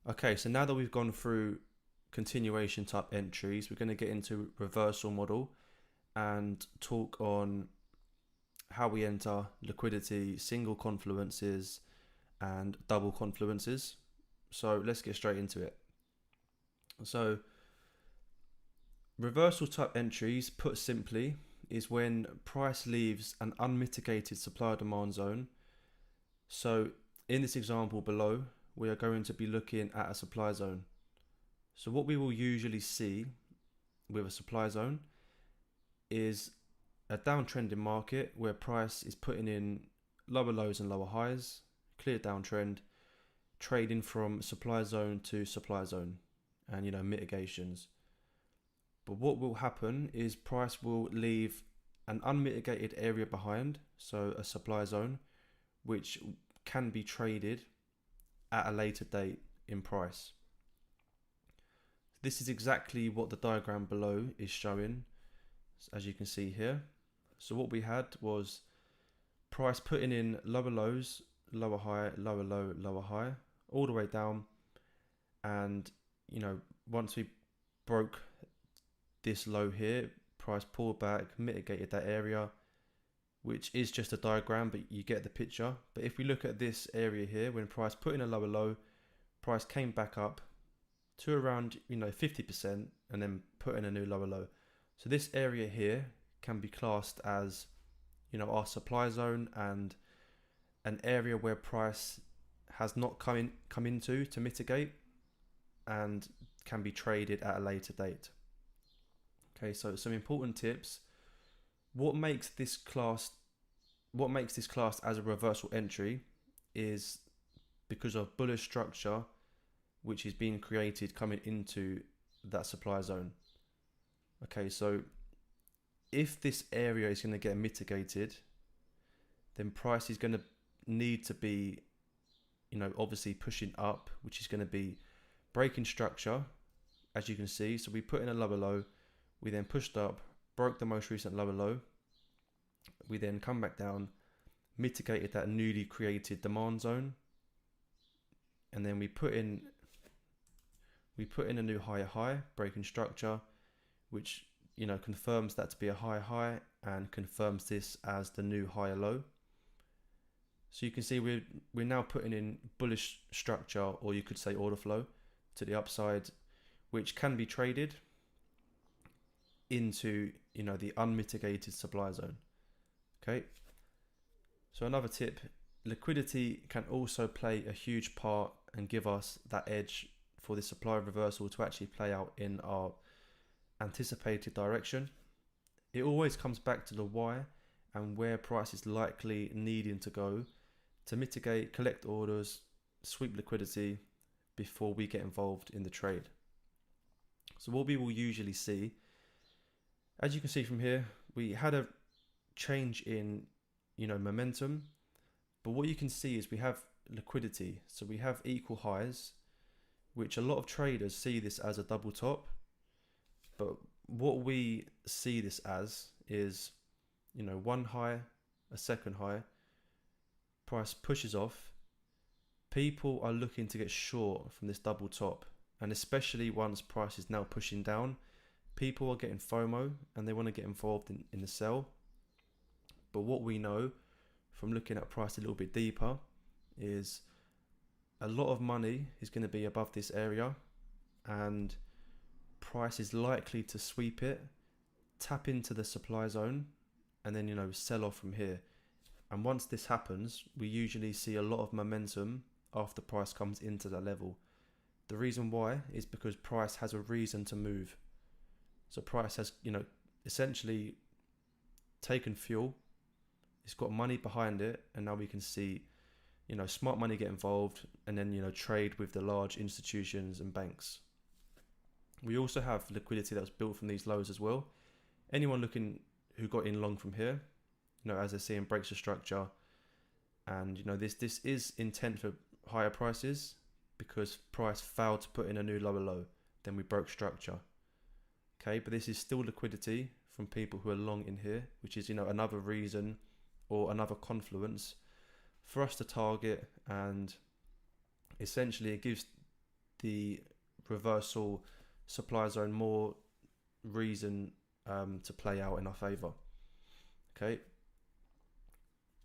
Okay, so now that we've gone through continuation type entries, we're going to get into reversal model and talk on how we enter liquidity, single confluences, and double confluences. So let's get straight into it. So reversal type entries, put simply, is when price leaves an unmitigated supply demand zone. So in this example below, we are going to be looking at a supply zone. So what we will usually see with a supply zone is a downtrending market where price is putting in lower lows and lower highs, clear downtrend, trading from supply zone to supply zone, and mitigations. But what will happen is price will leave an unmitigated area behind, so a supply zone, which can be traded at a later date in price. This is exactly what the diagram below is showing, as you can see here. So what we had was price putting in lower lows, lower high, lower low, lower high, all the way down. And, once we broke this low here, price pulled back, mitigated that area, which is just a diagram, but you get the picture. But if we look at this area here, when price put in a lower low, price came back up to around 50% and then put in a new lower low. So this area here can be classed as our supply zone and an area where price has not come into to mitigate and can be traded at a later date. Okay, so some important tips. What makes this class as a reversal entry is because of bullish structure which is being created coming into that supply zone. Okay, so if this area is going to get mitigated, then price is going to need to be, obviously pushing up, which is going to be breaking structure, as you can see. So we put in a lower low, we then pushed up, broke the most recent lower low, we then come back down, mitigated that newly created demand zone, and then we put in a new higher high, breaking structure, which confirms that to be a higher high and confirms this as the new higher low. So you can see we're now putting in bullish structure, or you could say order flow to the upside, which can be traded into the unmitigated supply zone. Okay, so another tip, liquidity can also play a huge part and give us that edge for the supply reversal to actually play out in our anticipated direction. It always comes back to the why and where price is likely needing to go to mitigate, collect orders, sweep liquidity before we get involved in the trade. So what we will usually see, as you can see from here, we had a change in momentum, but what you can see is we have liquidity. So we have equal highs, which a lot of traders see this as a double top, but what we see this as is one high, a second high, price pushes off, people are looking to get short from this double top, and especially once price is now pushing down, people are getting FOMO and they want to get involved in the sell. But what we know from looking at price a little bit deeper is a lot of money is going to be above this area, and price is likely to sweep it, tap into the supply zone, and then sell off from here. And once this happens, we usually see a lot of momentum after price comes into that level. The reason why is because price has a reason to move. So price has essentially taken fuel, it's got money behind it, and now we can see smart money get involved and then trade with the large institutions and banks. We also have liquidity that's built from these lows as well. Anyone looking who got in long from here, as they're seeing, breaks the structure, and this is intent for higher prices because price failed to put in a new lower low, then we broke structure. Okay, but this is still liquidity from people who are long in here, which is another reason or another confluence for us to target, and essentially it gives the reversal supply zone more reason to play out in our favor. Okay.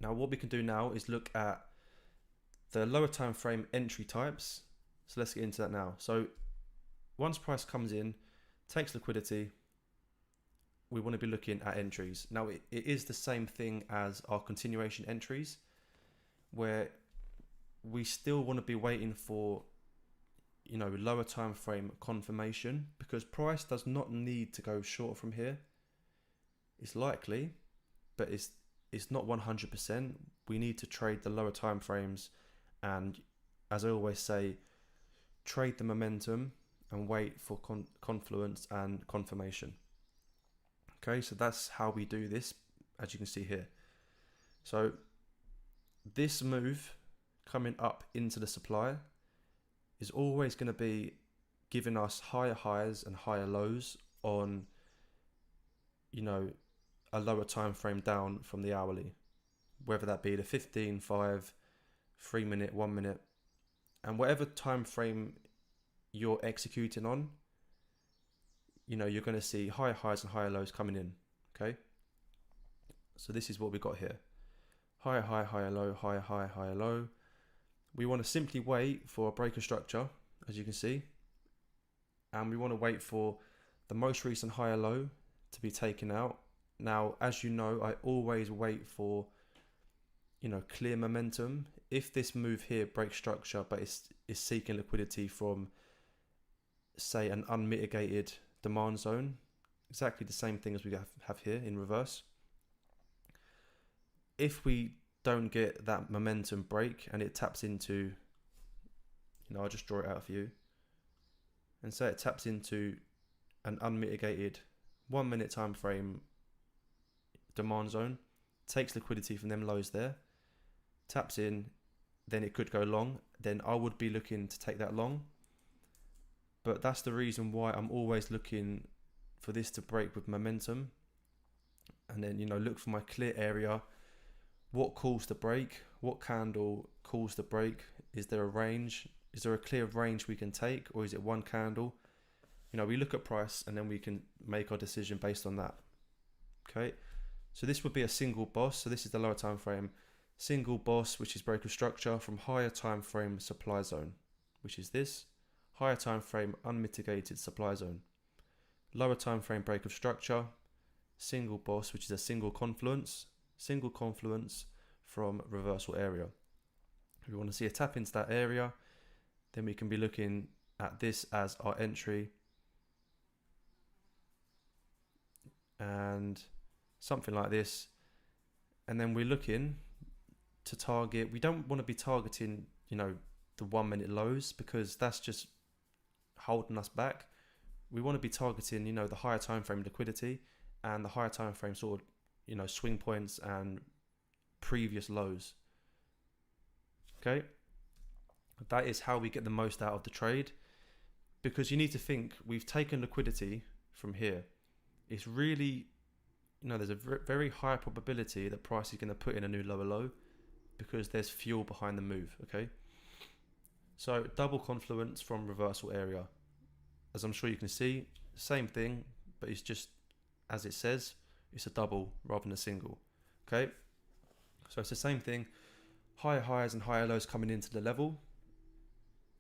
Now what we can do now is look at the lower time frame entry types. So let's get into that now. So once price comes in, takes liquidity, we want to be looking at entries. Now it is the same thing as our continuation entries, where we still want to be waiting for, you know, lower time frame confirmation, because price does not need to go short from here. It's likely, but it's not 100%. We need to trade the lower time frames, and as I always say, trade the momentum and wait for confluence and confirmation. Okay, so that's how we do this, as you can see here. So this move coming up into the supply is always going to be giving us higher highs and higher lows on, you know, a lower time frame down from the hourly, whether that be the 15, 5, 3 minute, 1 minute, and whatever time frame you're executing on, you know, you're going to see higher highs and higher lows coming in. Okay, so this is what we got here: higher high, higher low, higher high, higher low. We want to simply wait for a breaker structure, as you can see, and we want to wait for the most recent higher low to be taken out. Now, as you know, I always wait for, you know, clear momentum. If this move here breaks structure but is seeking liquidity from, say, an unmitigated demand zone, exactly the same thing as we have here in reverse. If we don't get that momentum break and it taps into, you know, I'll just draw it out for you, and say it taps into an unmitigated 1 minute time frame demand zone, takes liquidity from them lows there, taps in, then it could go long. Then I would be looking to take that long. But that's the reason why I'm always looking for this to break with momentum, and then, you know, look for my clear area. What calls the break? What candle calls the break? Is there a range? Is there a clear range we can take, or is it one candle? You know, we look at price and then we can make our decision based on that. Okay, so this would be a single boss. So this is the lower time frame single boss, which is break of structure from higher time frame supply zone, which is this higher time frame unmitigated supply zone. Lower time frame break of structure, single boss, which is a single confluence from reversal area. If we want to see a tap into that area, then we can be looking at this as our entry, and something like this. And then we're looking to target, we don't want to be targeting, you know, the 1 minute lows, because that's just holding us back. We want to be targeting, you know, the higher time frame liquidity and the higher time frame sort of, you know, swing points and previous lows. Okay, that is how we get the most out of the trade, because you need to think, we've taken liquidity from here. It's really, you know, there's a very high probability that price is going to put in a new lower low, because there's fuel behind the move. Okay, so double confluence from reversal area, as I'm sure you can see, same thing, but it's just, as it says, it's a double rather than a single. Okay, so it's the same thing, higher highs and higher lows coming into the level,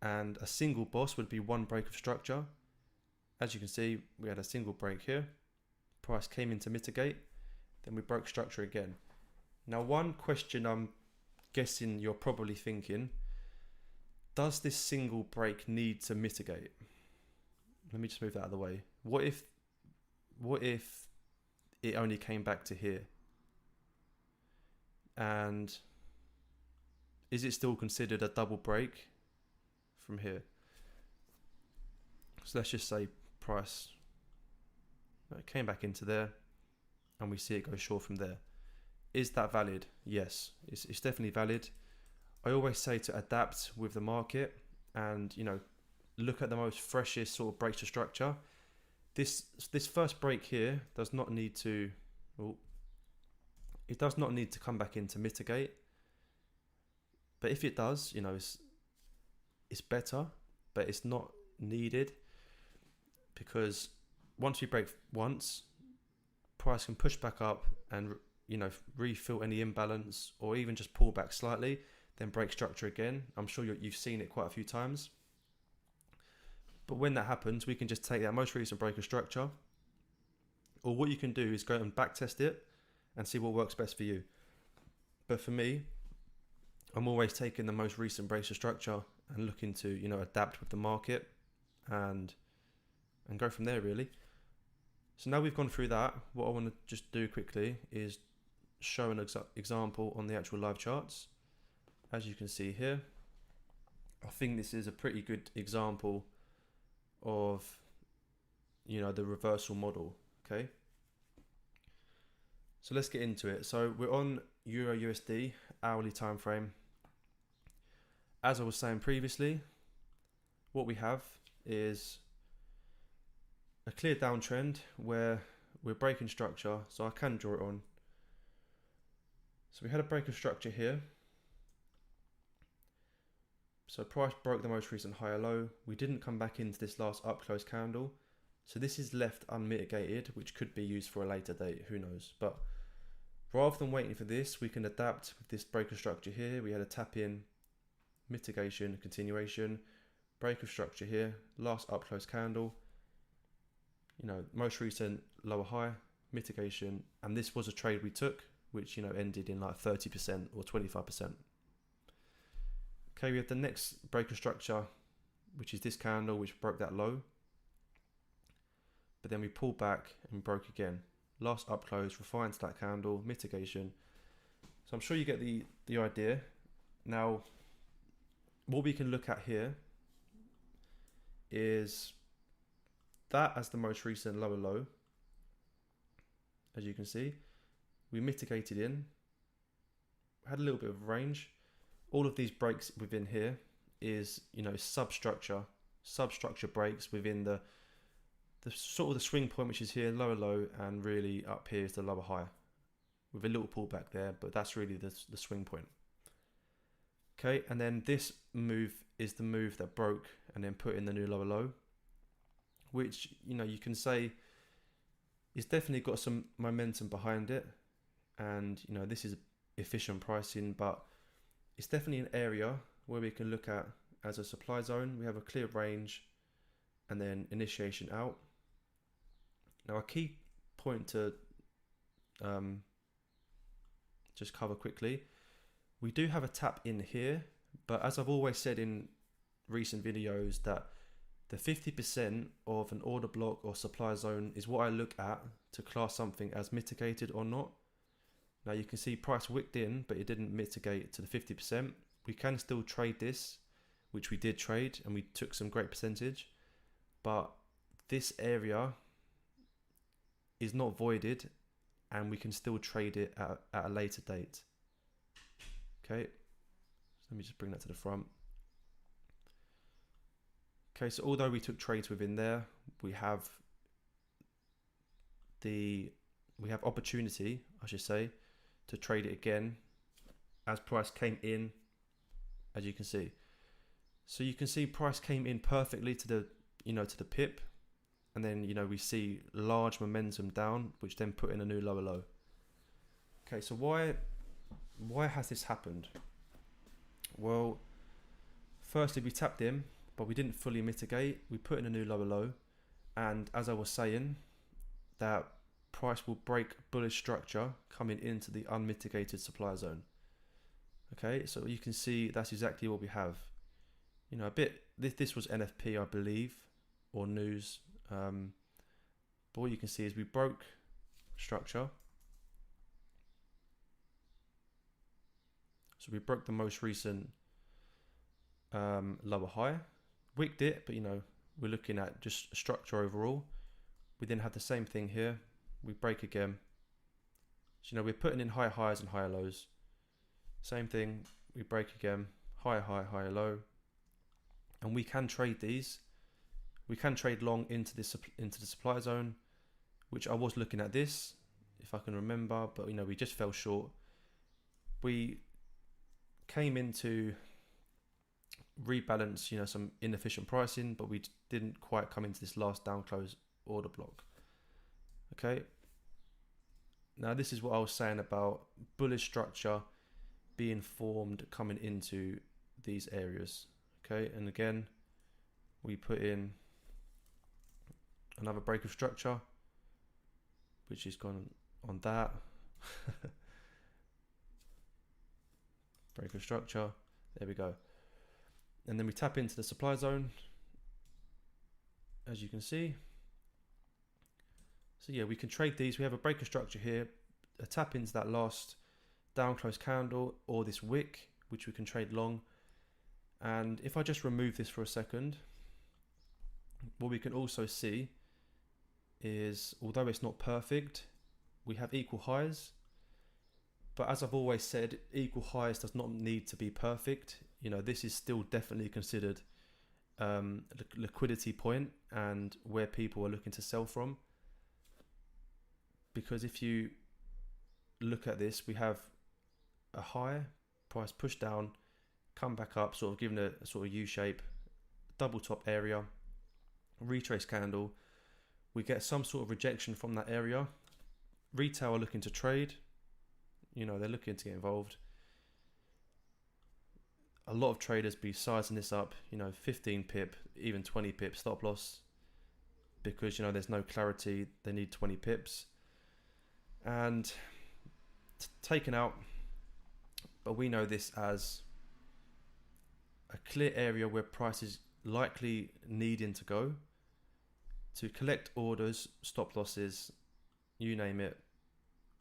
and a single boss would be one break of structure. As you can see, we had a single break here, price came in to mitigate, then we broke structure again. Now, one question I'm guessing you're probably thinking, does this single break need to mitigate? Let me just move that out of the way. What if it only came back to here? And is it still considered a double break from here? So let's just say price, it came back into there and we see it go short from there. Is that valid? Yes, it's definitely valid. I always say to adapt with the market and, you know, look at the most freshest sort of breaks to structure. This first break here does not need to, it does not need to come back in to mitigate. But if it does, you know, it's better. but it's not needed, because once we break once, price can push back up and refill any imbalance, or even just pull back slightly, then break structure again. I'm sure you've seen it quite a few times. But when that happens, we can just take that most recent break of structure, or what you can do is go and back test it and see what works best for you. But for me, I'm always taking the most recent break of structure and looking to adapt with the market and go from there, really. So now we've gone through that, what I want to just do quickly is show an example on the actual live charts. As you can see here, I think this is a pretty good example of the reversal model. Okay, so let's get into it. So we're on Euro USD hourly time frame. As I was saying previously, what we have is a clear downtrend where we're breaking structure, so I can draw it on. So we had a break of structure here. So price broke the most recent higher low. We didn't come back into this last up close candle. So this is left unmitigated, which could be used for a later date, who knows. But rather than waiting for this, we can adapt with this break of structure here. We had a tap in, mitigation, continuation, break of structure here, last up close candle, most recent lower high, mitigation, and this was a trade we took, which ended in like 30% or 25%. Okay, we have the next break of structure, which is this candle, which broke that low. But then we pulled back and broke again. Last up close, refined to that candle, mitigation. So I'm sure you get the idea. Now, what we can look at here is that as the most recent lower low. As you can see, we mitigated in, had a little bit of range. All of these breaks within here is substructure breaks within the sort of the swing point, which is here, lower low, and really up here is the lower high with a little pullback there, but that's really the swing point. Okay, and then this move is the move that broke and then put in the new lower low, which you can say it's definitely got some momentum behind it, and this is efficient pricing, but it's definitely an area where we can look at as a supply zone. We have a clear range and then initiation out. Now, a key point to just cover quickly, we do have a tap in here, but as I've always said in recent videos, that the 50% of an order block or supply zone is what I look at to class something as mitigated or not. Now you can see price wicked in, but it didn't mitigate to the 50%. We can still trade this, which we did trade, and we took some great percentage, but this area is not voided, and we can still trade it at a later date. Okay, so let me just bring that to the front. Okay, so although we took trades within there, we have opportunity, I should say, to trade it again as price came in, as you can see. So you can see price came in perfectly to the to the pip, and then we see large momentum down, which then put in a new lower low. Okay, so why has this happened? Well, firstly, we tapped in, but we didn't fully mitigate. We put in a new lower low, and as I was saying, that price will break bullish structure coming into the unmitigated supply zone. Okay, so you can see that's exactly what we have. A bit, this was NFP, I believe, or news, but what you can see is we broke structure. So we broke the most recent lower high, wicked it, but we're looking at just structure overall. We then have the same thing here. We break again. So we're putting in higher highs and higher lows. Same thing, we break again, higher high, higher low. And we can trade these. We can trade long into the supply zone, which I was looking at this, if I can remember, but we just fell short. We came into rebalance, some inefficient pricing, but we didn't quite come into this last down close order block. Okay. Now this is what I was saying about bullish structure being formed coming into these areas. Okay, and again, we put in another break of structure, which is gone on that. Break of structure, there we go. And then we tap into the supply zone, as you can see. So yeah, we can trade these. We have a break of structure here, a tap into that last down close candle or this wick, which we can trade long. And if I just remove this for a second, what we can also see is, although it's not perfect, we have equal highs. But as I've always said, equal highs does not need to be perfect. This is still definitely considered liquidity point and where people are looking to sell from. Because if you look at this, we have a high price push down, come back up, sort of giving a sort of U shape, double top area, retrace candle. We get some sort of rejection from that area. Retail are looking to trade. They're looking to get involved. A lot of traders be sizing this up, 15 pip, even 20 pip stop loss, because there's no clarity. They need 20 pips and taken out. But we know this as a clear area where price is likely needing to go to collect orders, stop losses, you name it,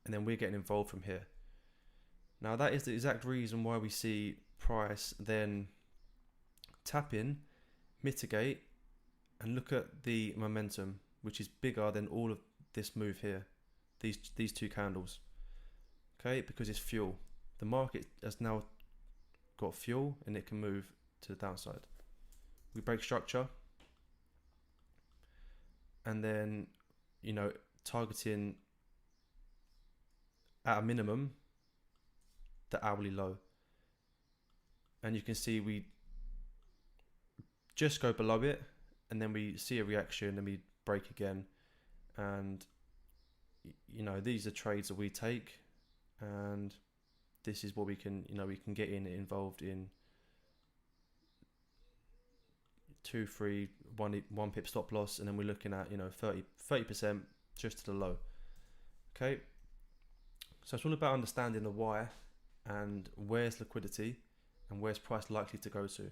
and then we're getting involved from here. Now that is the exact reason why we see price then tap in, mitigate, and look at the momentum, which is bigger than all of this move here, these two candles. Okay, because it's fuel. The market has now got fuel and it can move to the downside. We break structure and then targeting at a minimum the hourly low, and you can see we just go below it and then we see a reaction and we break again. And these are trades that we take, and this is what we can we can get involved in 2, 3, 1 pip stop loss, and then we're looking at 30% just to the low. Okay, so it's all about understanding the why and where's liquidity and where's price likely to go to.